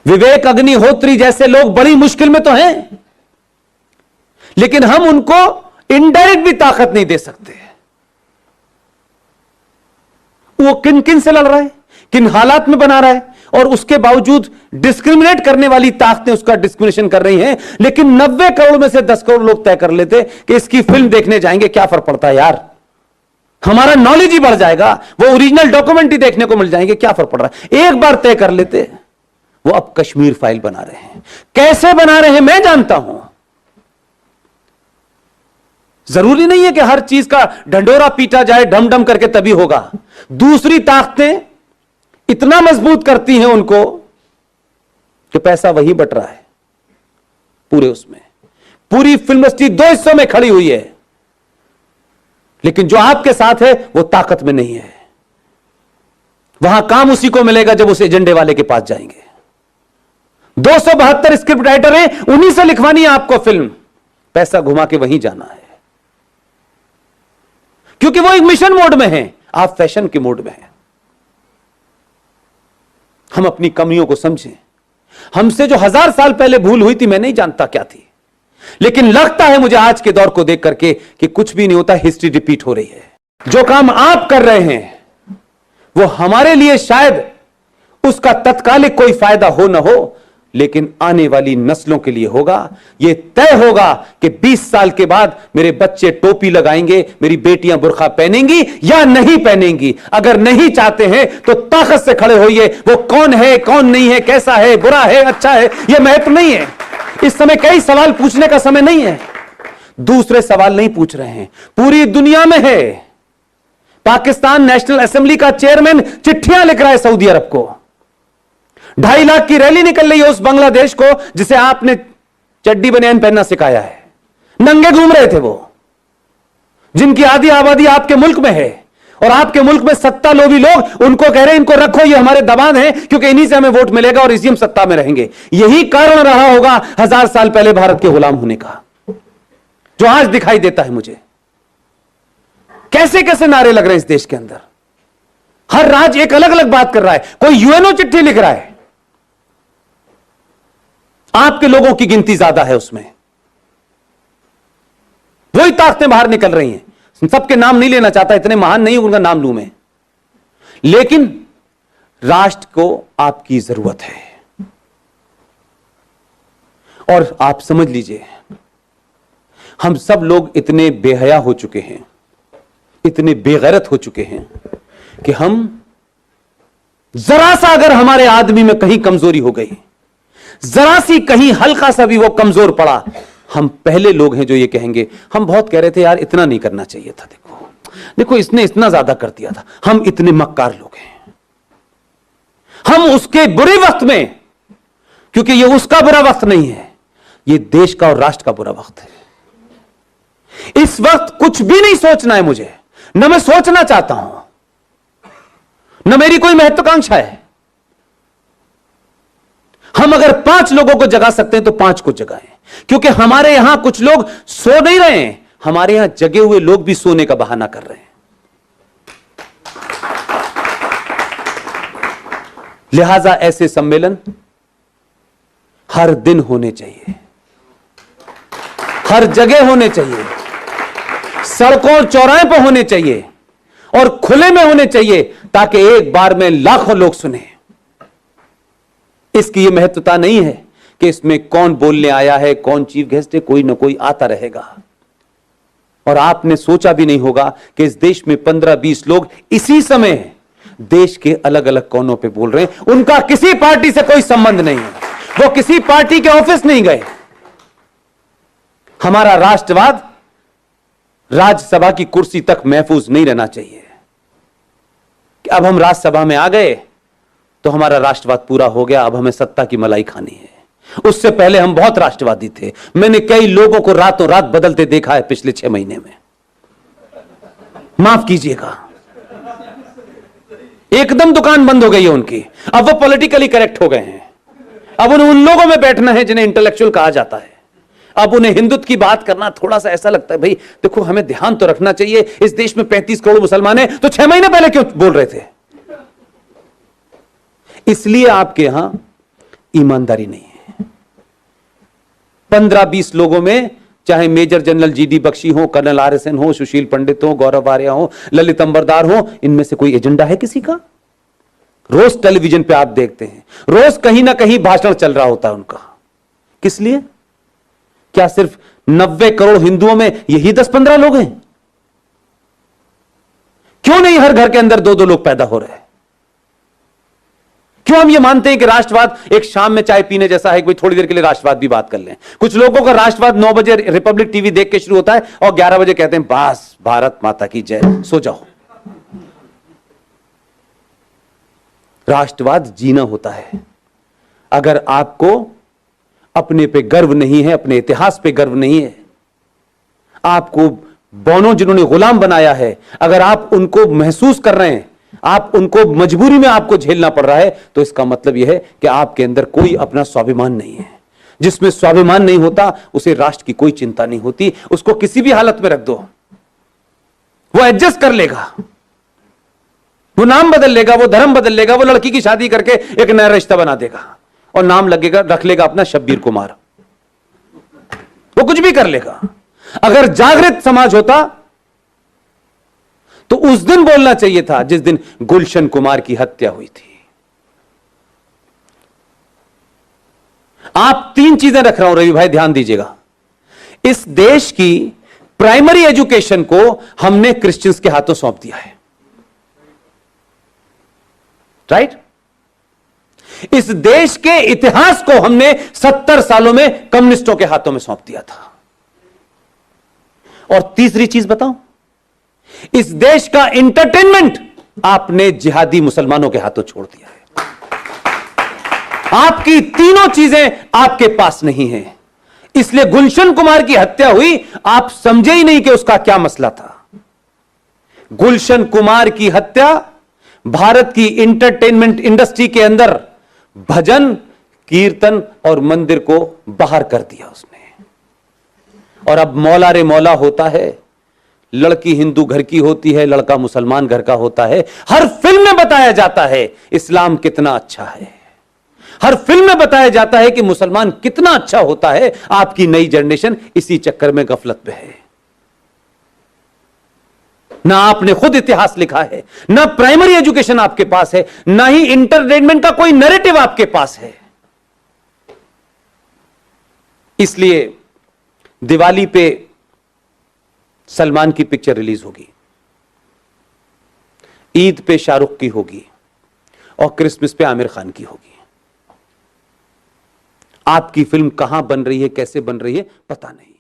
विवेक अग्निहोत्री जैसे लोग बड़ी मुश्किल में तो हैं, लेकिन हम उनको इनडायरेक्ट भी ताकत नहीं दे सकते। वो किन किन से लड़ रहा है, किन हालात में बना रहा है, और उसके बावजूद डिस्क्रिमिनेट करने वाली ताकतें उसका डिस्क्रिमिनेशन कर रही हैं। लेकिन 90 करोड़ में से 10 करोड़ लोग तय कर लेते कि इसकी फिल्म देखने जाएंगे, क्या फर्क पड़ता है यार, हमारा नॉलेज ही बढ़ जाएगा, वो ओरिजिनल डॉक्यूमेंट ही देखने को मिल जाएंगे, क्या फर्क पड़ रहा है। एक बार तय कर लेते। वो अब कश्मीर फाइल बना रहे हैं। कैसे बना रहे हैं मैं जानता हूं। जरूरी नहीं है कि हर चीज का ढंडोरा पीटा जाए ढम ढम करके तभी होगा। दूसरी ताकतें इतना मजबूत करती हैं उनको कि पैसा वही बट रहा है पूरे उसमें। पूरी फिल्म इंडस्ट्री 2 हिस्सों में खड़ी हुई है, लेकिन जो आपके साथ है वो ताकत में नहीं है। वहां काम उसी को मिलेगा जब उस एजेंडे वाले के पास जाएंगे। 272 स्क्रिप्ट राइटर हैं, उन्हीं से लिखवानी है आपको फिल्म, पैसा घुमा के वहीं जाना है, क्योंकि वो एक मिशन मोड में है, आप फैशन के मोड में हैं। हम अपनी कमियों को समझें। हमसे जो 1000 साल पहले भूल हुई थी मैं नहीं जानता क्या थी, लेकिन लगता है मुझे आज के दौर को देख करके कि कुछ भी नहीं होता, हिस्ट्री रिपीट हो रही है। जो काम आप कर रहे हैं वो हमारे लिए शायद उसका तत्कालिक कोई फायदा हो ना हो, लेकिन आने वाली नस्लों के लिए होगा। यह तय होगा कि 20 साल के बाद मेरे बच्चे टोपी लगाएंगे, मेरी बेटियां बुर्का पहनेंगी या नहीं पहनेंगी। अगर नहीं चाहते हैं तो ताकत से खड़े होइए। वो कौन है, कौन नहीं है, कैसा है, बुरा है, अच्छा है, यह महत्व नहीं है। इस समय कई सवाल पूछने का समय नहीं है। दूसरे सवाल नहीं पूछ रहे हैं, पूरी दुनिया में है। पाकिस्तान नेशनल असेंबली का चेयरमैन चिट्ठियां लिख रहा है सऊदी अरब को। 2.5 लाख की रैली निकल रही है उस बांग्लादेश को जिसे आपने चड्डी बनियान पहनना सिखाया है। नंगे घूम रहे थे वो, जिनकी आधी आबादी आपके मुल्क में है, और आपके मुल्क में सत्ता लोभी लोग उनको कह रहे हैं इनको रखो, ये हमारे दबाव हैं, क्योंकि इन्हीं से हमें वोट मिलेगा और इसी हम सत्ता में रहेंगे। यही कारण रहा होगा 1000 साल पहले भारत के गुलाम होने का, जो आज दिखाई देता है मुझे। कैसे कैसे नारे लग रहे हैं इस देश के अंदर। हर राज्य एक अलग अलग बात कर रहा है। कोई यूएनओ चिट्ठी लिख रहा है, आपके लोगों की गिनती ज्यादा है उसमें। वही ताकतें बाहर निकल रही हैं। सबके नाम नहीं लेना चाहता, इतने महान नहीं उनका नाम लूं मैं, लेकिन राष्ट्र को आपकी जरूरत है। और आप समझ लीजिए, हम सब लोग इतने बेहया हो चुके हैं, इतने बेगैरत हो चुके हैं कि हम जरा सा अगर हमारे आदमी में कहीं कमजोरी हो गई, जरा सी कहीं हल्का सा भी वो कमजोर पड़ा, हम पहले लोग हैं जो ये कहेंगे। हम बहुत कह रहे थे यार इतना नहीं करना चाहिए था, देखो देखो इसने इतना ज्यादा कर दिया था, हम इतने मक्कार लोग हैं। हम उसके बुरे वक्त में, क्योंकि ये उसका बुरा वक्त नहीं है, ये देश का और राष्ट्र का बुरा वक्त है। इस वक्त कुछ भी नहीं सोचना है मुझे, न मैं सोचना चाहता हूं, न मेरी कोई महत्वाकांक्षा है। हम अगर 5 लोगों को जगा सकते हैं तो 5 को जगाएं, क्योंकि हमारे यहां कुछ लोग सो नहीं रहे हैं, हमारे यहां जगे हुए लोग भी सोने का बहाना कर रहे हैं। लिहाजा ऐसे सम्मेलन हर दिन होने चाहिए, हर जगह होने चाहिए, सड़कों चौराहे पर होने चाहिए और खुले में होने चाहिए, ताकि एक बार में लाखों लोग सुने। इसकी यह महत्वता नहीं है कि इसमें कौन बोलने आया है, कौन चीफ गेस्ट है, कोई ना कोई आता रहेगा। और आपने सोचा भी नहीं होगा कि इस देश में 15-20 लोग इसी समय देश के अलग अलग कोनों पे बोल रहे हैं। उनका किसी पार्टी से कोई संबंध नहीं है, वो किसी पार्टी के ऑफिस नहीं गए। हमारा राष्ट्रवाद राज्यसभा की कुर्सी तक महफूज नहीं रहना चाहिए कि अब हम राज्यसभा में आ गए तो हमारा राष्ट्रवाद पूरा हो गया, अब हमें सत्ता की मलाई खानी है। उससे पहले हम बहुत राष्ट्रवादी थे। मैंने कई लोगों को रातों रात बदलते देखा है पिछले 6 महीने में, माफ कीजिएगा। एकदम दुकान बंद हो गई है उनकी, अब वो पॉलिटिकली करेक्ट हो गए हैं। अब उन्हें उन लोगों में बैठना है जिन्हें इंटेलेक्चुअल कहा जाता है। अब उन्हें हिंदुत्व की बात करना थोड़ा सा ऐसा लगता है, भाई देखो हमें ध्यान तो रखना चाहिए, इस देश में 35 करोड़ मुसलमान हैं, तो 6 महीने पहले क्यों बोल रहे थे? इसलिए आपके यहां ईमानदारी नहीं है। 15-20 लोगों में, चाहे मेजर जनरल जीडी बख्शी हो, कर्नल RSN हो, सुशील पंडित हो, गौरव आर्या हो, ललित अंबरदार हो, इनमें से कोई एजेंडा है किसी का? रोज टेलीविजन पे आप देखते हैं, रोज कहीं ना कहीं भाषण चल रहा होता है उनका। किस लिए? क्या सिर्फ 90 करोड़ हिंदुओं में यही 10-15 लोग हैं? क्यों नहीं हर घर के अंदर 2-2 लोग पैदा हो रहे हैं? क्यों हम ये मानते हैं कि राष्ट्रवाद एक शाम में चाय पीने जैसा है कि थोड़ी देर के लिए राष्ट्रवाद भी बात कर लें? कुछ लोगों का राष्ट्रवाद 9 बजे रिपब्लिक टीवी देख के शुरू होता है और 11 बजे कहते हैं बस भारत माता की जय, सो जाओ। राष्ट्रवाद जीना होता है। अगर आपको अपने पे गर्व नहीं है, अपने इतिहास पे गर्व नहीं है, आपको बौनों जिन्होंने गुलाम बनाया है, अगर आप उनको महसूस कर रहे हैं, आप उनको मजबूरी में आपको झेलना पड़ रहा है, तो इसका मतलब यह है कि आपके अंदर कोई अपना स्वाभिमान नहीं है। जिसमें स्वाभिमान नहीं होता उसे राष्ट्र की कोई चिंता नहीं होती। उसको किसी भी हालत में रख दो, वो एडजस्ट कर लेगा, वो नाम बदल लेगा, वो धर्म बदल लेगा, वो लड़की की शादी करके एक नया रिश्ता बना देगा और नाम लगेगा, रख लेगा अपना शब्बीर कुमार। वो कुछ भी कर लेगा। अगर जागृत समाज होता तो उस दिन बोलना चाहिए था जिस दिन गुलशन कुमार की हत्या हुई थी। आप 3 चीजें रख रहा हूं रवि भाई, ध्यान दीजिएगा। इस देश की प्राइमरी एजुकेशन को हमने क्रिश्चियंस के हाथों सौंप दिया है, राइट? इस देश के इतिहास को हमने 70 सालों में कम्युनिस्टों के हाथों में सौंप दिया था। और तीसरी चीज बताऊं, इस देश का एंटरटेनमेंट आपने जिहादी मुसलमानों के हाथों छोड़ दिया है। आपकी तीनों चीजें आपके पास नहीं है, इसलिए गुलशन कुमार की हत्या हुई, आप समझे ही नहीं कि उसका क्या मसला था। गुलशन कुमार की हत्या भारत की एंटरटेनमेंट इंडस्ट्री के अंदर भजन, कीर्तन और मंदिर को बाहर कर दिया उसने। और अब मौला रे मौला होता है, लड़की हिंदू घर की होती है, लड़का मुसलमान घर का होता है। हर फिल्म में बताया जाता है इस्लाम कितना अच्छा है, हर फिल्म में बताया जाता है कि मुसलमान कितना अच्छा होता है। आपकी नई जनरेशन इसी चक्कर में गफलत पे है। ना आपने खुद इतिहास लिखा है, ना प्राइमरी एजुकेशन आपके पास है, ना ही इंटरटेनमेंट का कोई नैरेटिव आपके पास है। इसलिए दिवाली पे सलमान की पिक्चर रिलीज होगी, ईद पे शाहरुख की होगी और क्रिसमस पे आमिर खान की होगी। आपकी फिल्म कहां बन रही है, कैसे बन रही है, पता नहीं।